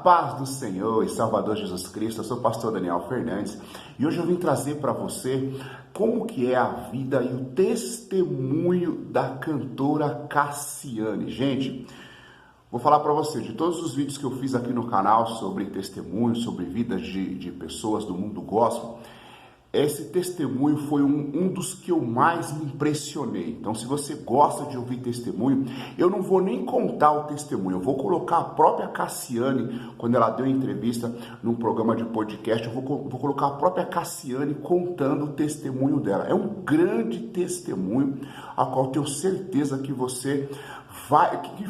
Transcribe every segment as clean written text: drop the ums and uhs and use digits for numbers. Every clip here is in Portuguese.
paz do Senhor e Salvador Jesus Cristo, eu sou o pastor Daniel Fernandes e hoje eu vim trazer para você como que é a vida e o testemunho da cantora Cassiane. Gente, vou falar para você, de todos os vídeos que eu fiz aqui no canal sobre testemunho, sobre vidas de pessoas do mundo gospel, esse testemunho foi um dos que eu mais me impressionei. Então, se você gosta de ouvir testemunho, eu não vou nem contar o testemunho. Eu vou colocar a própria Cassiane, quando ela deu entrevista num programa de podcast, eu vou colocar a própria Cassiane contando o testemunho dela. É um grande testemunho, a qual eu tenho certeza que você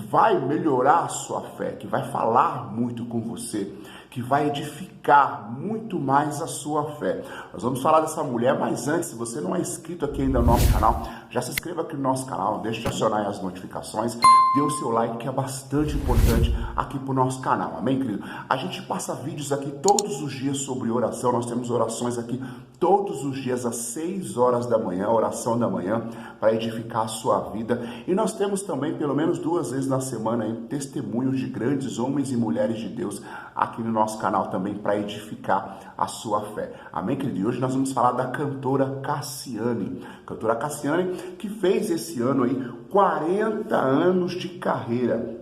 vai melhorar a sua fé, que vai falar muito com você, que vai edificar muito mais a sua fé. Nós vamos falar dessa mulher, mas antes, se você não é inscrito aqui ainda no nosso canal, já se inscreva aqui no nosso canal, deixe de acionar as notificações, dê o seu like, que é bastante importante aqui para o nosso canal, amém, querido? A gente passa vídeos aqui todos os dias sobre oração, nós temos orações aqui todos os dias às 6 horas da manhã, oração da manhã, para edificar a sua vida. E nós temos também, pelo menos 2 vezes na semana, testemunhos de grandes homens e mulheres de Deus aqui no nosso canal também, para edificar a sua fé. Amém, querido? E hoje nós vamos falar da cantora Cassiane. Cantora Cassiane, que fez esse ano aí 40 anos de carreira.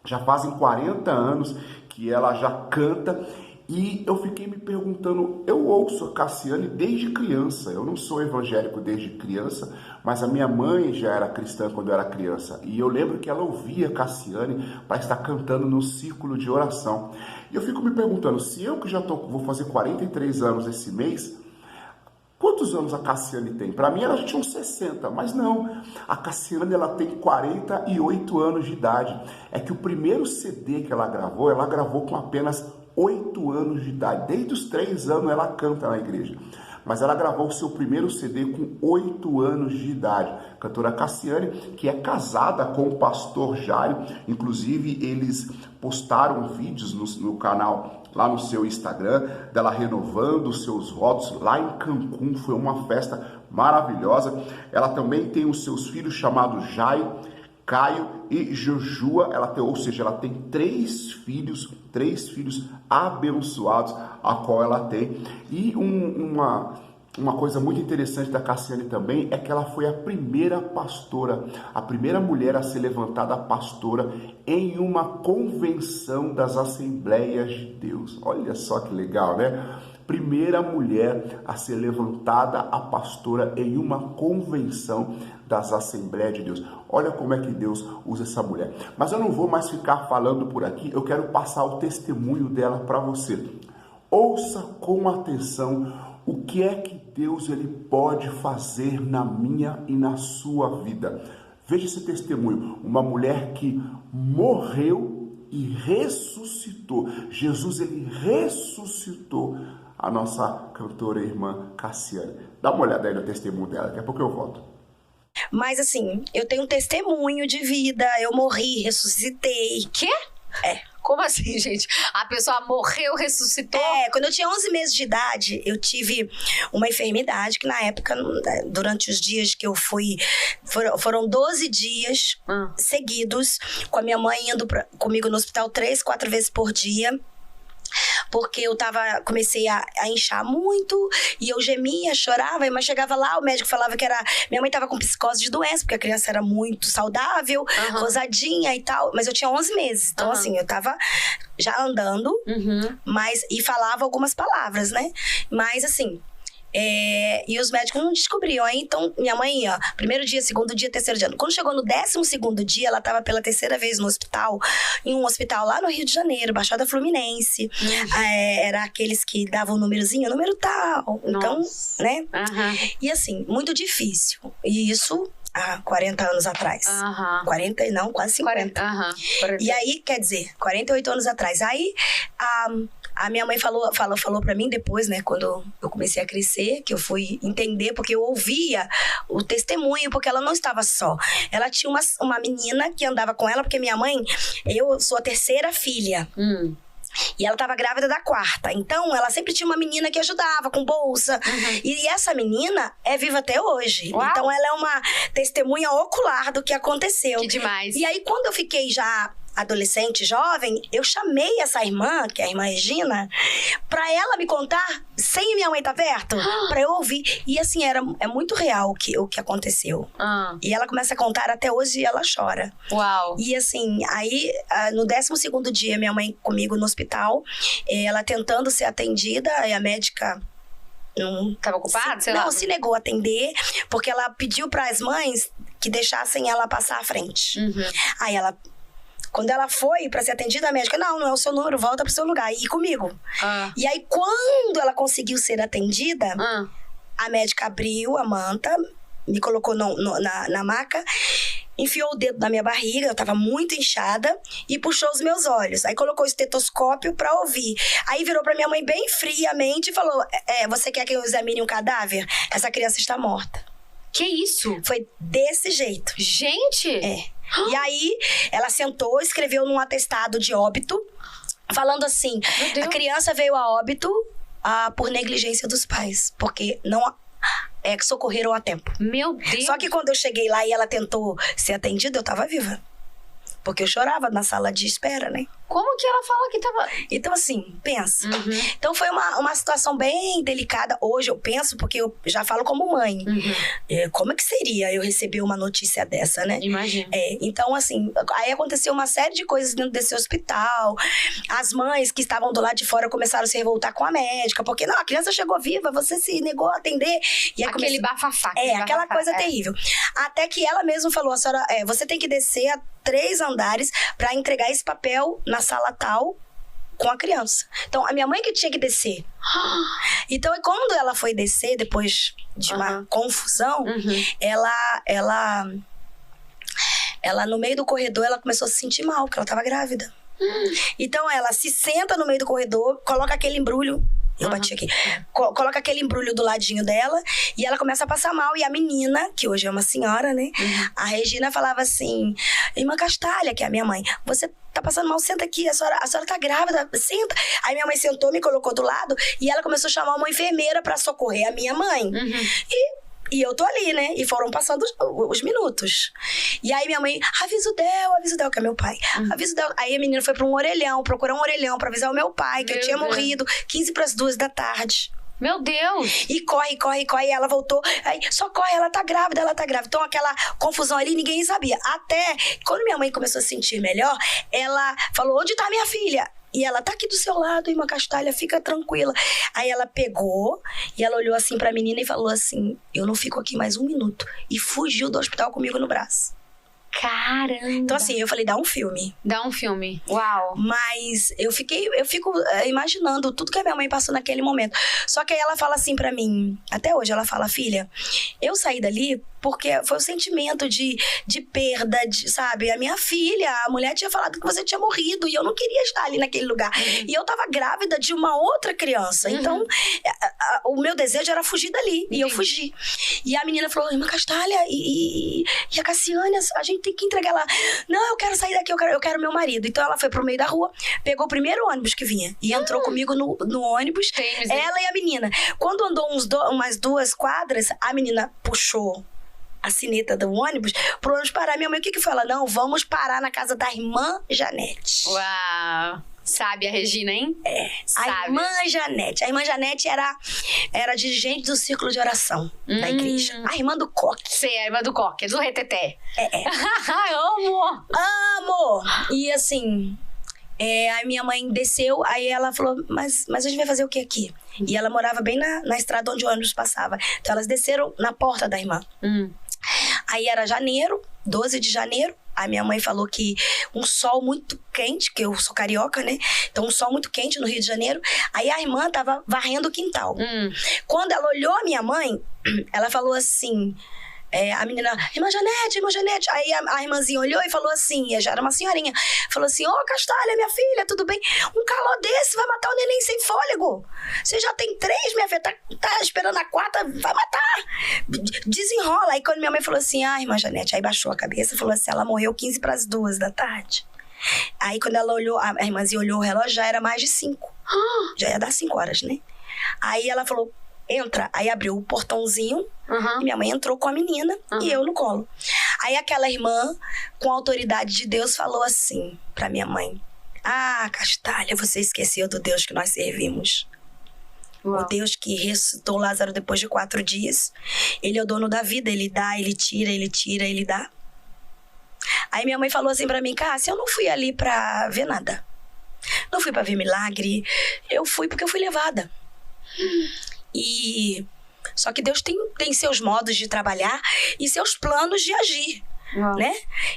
Já fazem 40 anos que ela já canta. E eu fiquei me perguntando, eu ouço a Cassiane desde criança, eu não sou evangélico desde criança, mas a minha mãe já era cristã quando eu era criança, e eu lembro que ela ouvia Cassiane para estar cantando no círculo de oração. E eu fico me perguntando, se eu que já vou fazer 43 anos esse mês, quantos anos a Cassiane tem? Para mim ela já tinha uns 60, mas não. A Cassiane ela tem 48 anos de idade. É que o primeiro CD que ela gravou com apenas 8 anos de idade. Desde os 3 anos ela canta na igreja. Mas ela gravou o seu primeiro CD com 8 anos de idade. Cantora Cassiane, que é casada com o pastor Jairo. Inclusive, eles postaram vídeos no canal, lá no seu Instagram, dela renovando os seus votos lá em Cancún. Foi uma festa maravilhosa. Ela também tem os seus filhos chamados Jairo, Caio e Joshua. Ela tem 3 filhos abençoados, a qual ela tem. E uma coisa muito interessante da Cassiane também é que ela foi a primeira pastora, a primeira mulher a ser levantada pastora em uma convenção das Assembleias de Deus. Olha só que legal, né? Primeira mulher a ser levantada a pastora em uma convenção das Assembleias de Deus. Olha como é que Deus usa essa mulher. Mas eu não vou mais ficar falando por aqui, eu quero passar o testemunho dela para você. Ouça com atenção o que é que Deus ele pode fazer na minha e na sua vida. Veja esse testemunho, uma mulher que morreu e ressuscitou. Jesus ele ressuscitou a nossa cantora e irmã Cassiane. Dá uma olhada aí no testemunho dela, daqui a pouco eu volto. Mas assim, eu tenho um testemunho de vida, eu morri, ressuscitei. Quê? É. Como assim, gente? A pessoa morreu, ressuscitou? Quando eu tinha 11 meses de idade, eu tive uma enfermidade que na época, durante os dias que eu fui, foram 12 dias seguidos, com a minha mãe indo comigo no hospital 3, 4 vezes por dia. Porque eu comecei a inchar muito, e eu gemia, chorava, mas chegava lá, o médico falava que minha mãe estava com psicose de doença, porque a criança era muito saudável, rosadinha e tal, mas eu tinha 11 meses, então assim, eu tava já andando, e falava algumas palavras, né, mas assim... e os médicos não descobriam. Aí então minha mãe ia, primeiro dia, segundo dia, terceiro dia. Quando chegou no 12º dia, ela estava pela 3ª vez no hospital, em um hospital lá no Rio de Janeiro, Baixada Fluminense. Era aqueles que davam um númerozinho, número tal. Então, né? E assim, muito difícil. E isso há 40 anos atrás. 40 não, quase 50. E aí, quer dizer, 48 anos atrás. Aí a minha mãe falou pra mim depois, né, quando eu comecei a crescer, que eu fui entender, porque eu ouvia o testemunho, porque ela não estava só. Ela tinha uma menina que andava com ela, porque minha mãe, eu sou a 3ª filha. E ela estava grávida da 4ª. Então, ela sempre tinha uma menina que ajudava com bolsa. E essa menina é viva até hoje. Uau. Então, ela é uma testemunha ocular do que aconteceu. Que demais. E aí, quando eu fiquei já adolescente, jovem, eu chamei essa irmã, que é a irmã Regina, pra ela me contar, sem minha mãe estar perto, pra eu ouvir. E assim, é muito real o que aconteceu. E ela começa a contar até hoje e ela chora. Uau. E assim, aí no 12º dia, minha mãe comigo no hospital, ela tentando ser atendida, e a médica... Tava ocupada? Se negou a atender, porque ela pediu para as mães que deixassem ela passar à frente. Aí ela, quando ela foi para ser atendida, a médica, não é o seu número, volta pro seu lugar, e ir comigo. E aí, quando ela conseguiu ser atendida, a médica abriu a manta, me colocou na maca, enfiou o dedo na minha barriga, eu tava muito inchada, e puxou os meus olhos. Aí colocou o estetoscópio pra ouvir. Aí virou pra minha mãe bem friamente e falou, você quer que eu examine um cadáver? Essa criança está morta. Que isso? Foi desse jeito. Gente! E aí, ela sentou, escreveu num atestado de óbito, falando assim, a criança veio a óbito por negligência dos pais, porque não... que socorreram a tempo. Meu Deus! Só que quando eu cheguei lá e ela tentou ser atendida, eu tava viva. Porque eu chorava na sala de espera, né? Como que ela fala que tava... Então, assim, pensa. Então, foi uma situação bem delicada. Hoje eu penso, porque eu já falo como mãe. Como é que seria eu receber uma notícia dessa, né? Imagina. Então, assim, aí aconteceu uma série de coisas dentro desse hospital. As mães que estavam do lado de fora começaram a se revoltar com a médica. Porque, não, a criança chegou viva, você se negou a atender. E aí aquele bafafá. Aquela coisa terrível. Até que ela mesma falou, a senhora, você tem que descer a 3 andares pra entregar esse papel na sala tal com a criança. Então, a minha mãe que tinha que descer. Então, quando ela foi descer, depois de uma confusão, ela, no meio do corredor, ela começou a se sentir mal, porque ela estava grávida. Então, ela se senta no meio do corredor, coloca aquele embrulho. Eu bati aqui. Coloca aquele embrulho do ladinho dela e ela começa a passar mal. E a menina, que hoje é uma senhora, né? A Regina falava assim, irmã Castalha, que é a minha mãe, você tá passando mal, senta aqui, a senhora tá grávida, senta. Aí minha mãe sentou, me colocou do lado e ela começou a chamar uma enfermeira pra socorrer a minha mãe. E eu tô ali, né? E foram passando os minutos. E aí minha mãe, avisa o Del, que é meu pai. Avisa o Del. Aí a menina foi pra procurar um orelhão pra avisar o meu pai, que eu tinha morrido, 15:45 da tarde. Meu Deus! E corre, e ela voltou. Aí, socorre, ela tá grávida. Então, aquela confusão ali, ninguém sabia. Até, quando minha mãe começou a se sentir melhor, ela falou, onde tá minha filha? E ela tá aqui do seu lado, irmã Castalha, fica tranquila. Aí ela pegou e ela olhou assim pra menina e falou assim, eu não fico aqui mais 1 minuto. E fugiu do hospital comigo no braço. Caramba! Então assim, eu falei, dá um filme. Uau! Mas eu fico imaginando tudo que a minha mãe passou naquele momento. Só que aí ela fala assim pra mim, até hoje ela fala, filha, eu saí dali porque foi o sentimento de perda, sabe? A minha filha, a mulher tinha falado que você tinha morrido e eu não queria estar ali naquele lugar. E eu tava grávida de uma outra criança. Então, o meu desejo era fugir dali. E eu fugi. E a menina falou, irmã Castalha, e a Cassiane, a gente tem que entregar ela. Não, eu quero sair daqui, eu quero meu marido. Então, ela foi pro meio da rua, pegou o primeiro ônibus que vinha e entrou comigo no ônibus. Ela e a menina. Quando andou umas 2 quadras, a menina puxou a sineta do ônibus pro ônibus parar. Minha mãe, o que foi? Ela, não, vamos parar na casa da irmã Janete. Uau! Sabe a Regina, hein? A irmã Janete. A irmã Janete era dirigente do círculo de oração da igreja. A irmã do Coque. Sei, a irmã do Coque, do Reteté. Amo! E assim, a minha mãe desceu, aí ela falou, mas a gente vai fazer o que aqui? E ela morava bem na estrada onde o ônibus passava. Então elas desceram na porta da irmã. Aí era janeiro, 12 de janeiro. A minha mãe falou que um sol muito quente, que eu sou carioca, né? Então um sol muito quente no Rio de Janeiro. Aí a irmã tava varrendo o quintal. Quando ela olhou a minha mãe, ela falou assim... a menina, irmã Janete. Aí a irmãzinha olhou e falou assim, já era uma senhorinha, falou assim, Castalha, minha filha, tudo bem? Um calor desse vai matar o neném sem fôlego. Você já tem 3, minha filha, tá esperando a 4ª, vai matar. Desenrola. Aí quando minha mãe falou assim, irmã Janete, aí baixou a cabeça e falou assim, ela morreu 15:45 da tarde. Aí quando ela olhou, a irmãzinha olhou o relógio, já era mais de 5. Já ia dar 5 horas, né? Aí ela falou, entra. Aí abriu o portãozinho e minha mãe entrou com a menina e eu no colo. Aí aquela irmã, com a autoridade de Deus, falou assim pra minha mãe: ah, Castalha, você esqueceu do Deus que nós servimos. Uau. O Deus que ressuscitou Lázaro depois de 4 dias. Ele é o dono da vida, ele dá, ele tira, ele dá. Aí minha mãe falou assim pra mim: Cássia, eu não fui ali pra ver nada. Não fui pra ver milagre. Eu fui porque eu fui levada. E só que Deus tem seus modos de trabalhar e seus planos de agir. Né?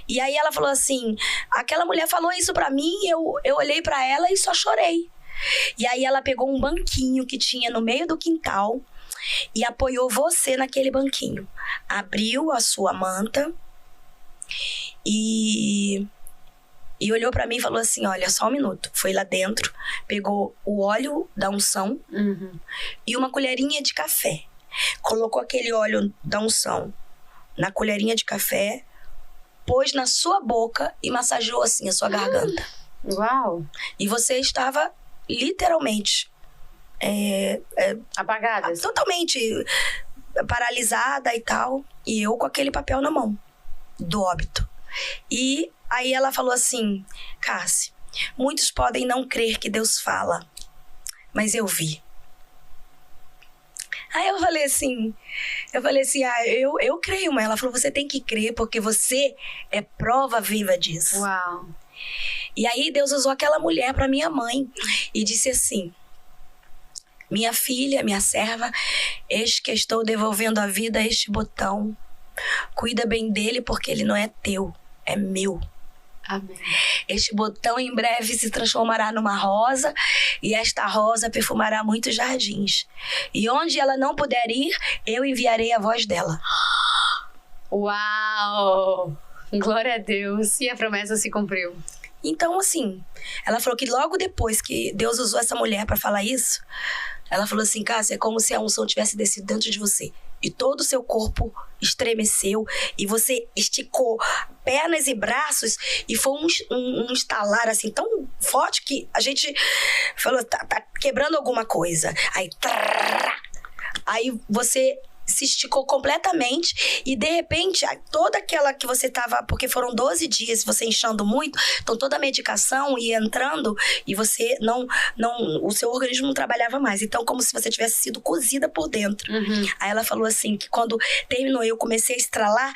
E aí ela falou assim, aquela mulher falou isso pra mim, eu olhei pra ela e só chorei. E aí ela pegou um banquinho que tinha no meio do quintal e apoiou você naquele banquinho. Abriu a sua manta e olhou pra mim e falou assim: olha, só um minuto. Foi lá dentro, pegou o óleo da unção e uma colherinha de café. Colocou aquele óleo da unção na colherinha de café, pôs na sua boca e massageou assim a sua garganta. Uau! E você estava literalmente apagada, assim. Totalmente paralisada e tal. E eu com aquele papel na mão do óbito. E aí ela falou assim: Cássia, muitos podem não crer que Deus fala, mas eu vi. Aí eu falei assim, eu creio, mas ela falou: você tem que crer porque você é prova viva disso. Uau! E aí Deus usou aquela mulher para minha mãe e disse assim: minha filha, minha serva, eis que estou devolvendo a vida a este botão. Cuida bem dele porque ele não é teu, é meu. Amém. Este botão em breve se transformará numa rosa e esta rosa perfumará muitos jardins. E onde ela não puder ir, eu enviarei a voz dela. Uau! Glória a Deus. E a promessa se cumpriu. Então, assim, ela falou que logo depois que Deus usou essa mulher para falar isso, ela falou assim: Cássia, é como se a unção tivesse descido dentro de você. E todo o seu corpo estremeceu e você esticou pernas e braços e foi um estalar assim tão forte que a gente falou: tá quebrando alguma coisa. Aí você se esticou completamente e de repente toda aquela que você tava, porque foram 12 dias você inchando muito, então toda a medicação ia entrando e você não o seu organismo não trabalhava mais, então como se você tivesse sido cozida por dentro. Aí ela falou assim que quando terminou eu comecei a estralar,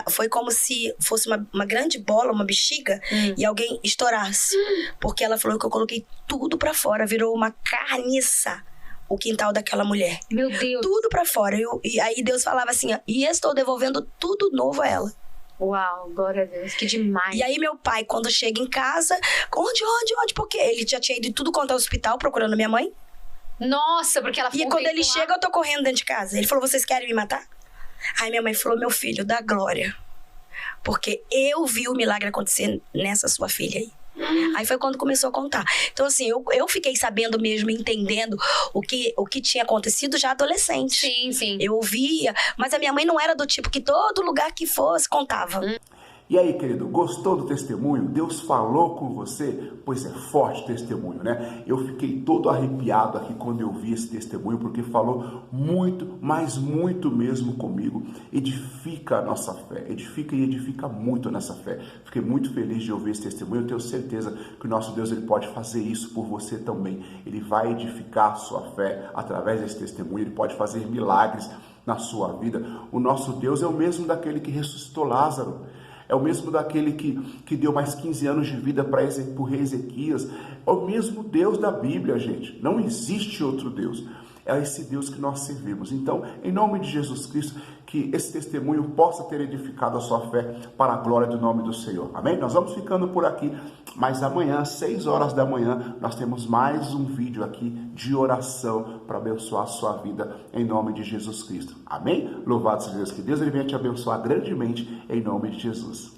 foi como se fosse uma grande bola, uma bexiga e alguém estourasse, porque ela falou que eu coloquei tudo pra fora, virou uma carniça o quintal daquela mulher. Meu Deus! Tudo pra fora. E aí Deus falava assim: ó, e estou devolvendo tudo novo a ela. Uau, glória a Deus, que demais. E aí meu pai, quando chega em casa, onde? Porque ele já tinha ido em tudo quanto é hospital procurando minha mãe. Nossa, porque ela ficou E quando ele chega, eu tô correndo dentro de casa. Ele falou: vocês querem me matar? Aí minha mãe falou: meu filho, dá glória. Porque eu vi o milagre acontecer nessa sua filha aí. Aí foi quando começou a contar. Então assim, eu fiquei sabendo mesmo, entendendo o que tinha acontecido já adolescente. Sim, sim. Eu ouvia, mas a minha mãe não era do tipo que todo lugar que fosse contava. E aí, querido, gostou do testemunho? Deus falou com você? Pois é, forte testemunho, né? Eu fiquei todo arrepiado aqui quando eu vi esse testemunho, porque falou muito, mas muito mesmo comigo. Edifica a nossa fé, edifica e edifica muito a nossa fé. Fiquei muito feliz de ouvir esse testemunho. Eu tenho certeza que o nosso Deus, ele pode fazer isso por você também. Ele vai edificar a sua fé através desse testemunho, ele pode fazer milagres na sua vida. O nosso Deus é o mesmo daquele que ressuscitou Lázaro. É o mesmo daquele que deu mais 15 anos de vida para o rei Ezequias. É o mesmo Deus da Bíblia, gente. Não existe outro Deus. É esse Deus que nós servimos. Então, em nome de Jesus Cristo, que esse testemunho possa ter edificado a sua fé para a glória do nome do Senhor. Amém? Nós vamos ficando por aqui, mas amanhã, às 6 horas da manhã, nós temos mais um vídeo aqui de oração para abençoar a sua vida em nome de Jesus Cristo. Amém? Louvado seja Deus, que Deus ele venha te abençoar grandemente em nome de Jesus.